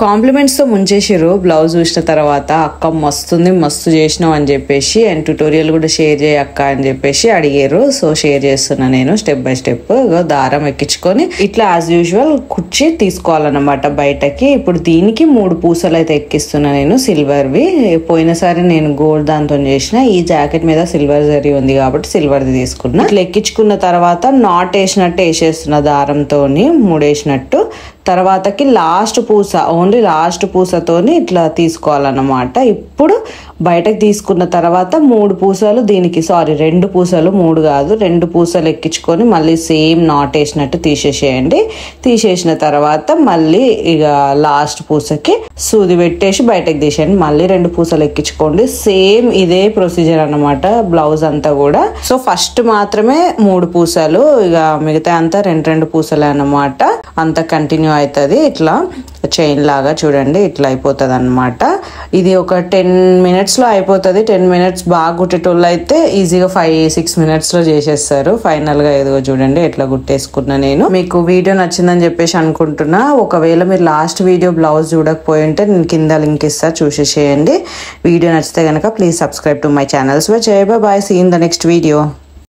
Compliments తో ముంచేసిర్రు. Blouse చూసిన తర్వాత అక్క మస్తుంది, మస్తు చేసినావు అని చెప్పేసి అండ్ ట్యూటోరియల్ కూడా షేర్ చేయ అక్క అని చెప్పేసి అడిగారు. సో షేర్ చేస్తున్నా నేను స్టెప్ బై స్టెప్. దారం ఎక్కించుకొని ఇట్లా యాజ్ యూజువల్ కుర్చీ తీసుకోవాలన్నమాట బయటకి. ఇప్పుడు దీనికి 3 పూసలు అయితే ఎక్కిస్తున్నా నేను సిల్వర్వి. పోయినసారి నేను గోల్డ్ దాంతో చేసిన, ఈ జాకెట్ మీద సిల్వర్ జరీ ఉంది కాబట్టి సిల్వర్ది తీసుకున్నా. ఇట్లా ఎక్కించుకున్న తర్వాత నాట్ వేసినట్టు వేసేస్తున్నా దారంతో 3 వేసినట్టు. తర్వాతకి లాస్ట్ పూస, ఓన్లీ లాస్ట్ పూసతోని ఇట్లా తీసుకోవాలన్నమాట. ఇప్పుడు బయటకు తీసుకున్న తర్వాత 3 పూసలు దీనికి, సారీ 2 పూసలు, 3 కాదు 2 పూసలు ఎక్కించుకొని మళ్ళీ సేమ్ నాట్ వేసినట్టు తీసేసేయండి. తీసేసిన తర్వాత మళ్ళీ ఇక లాస్ట్ పూసకి సూది పెట్టేసి బయటకు తీసేయండి. మళ్ళీ 2 పూసలు ఎక్కించుకోండి. సేమ్ ఇదే ప్రొసీజర్ అన్నమాట బ్లౌజ్ అంతా కూడా. సో ఫస్ట్ మాత్రమే 3 పూసలు, ఇక మిగతా అంతా 2 పూసలే అన్నమాట. అంతా కంటిన్యూ అవుతుంది. ఇట్లా చైన్ లాగా చూడండి, ఇట్లా అయిపోతుంది అనమాట. ఇది ఒక 10 minutes లో అయిపోతుంది. 10 minutes బాగా కుట్టేటోళ్ళు అయితే ఈజీగా 5-6 minutes లో చేసేస్తారు. ఫైనల్ గా ఏదో చూడండి ఎట్లా కుట్టేసుకున్నా నేను. మీకు వీడియో నచ్చిందని చెప్పేసి అనుకుంటున్నా. ఒకవేళ మీరు లాస్ట్ వీడియో బ్లౌజ్ చూడకపోయి ఉంటే నేను కింద లింక్ ఇస్తా, చూసేసేయండి. వీడియో నచ్చితే కనుక please subscribe to my channels. Bye bye, see in the next video.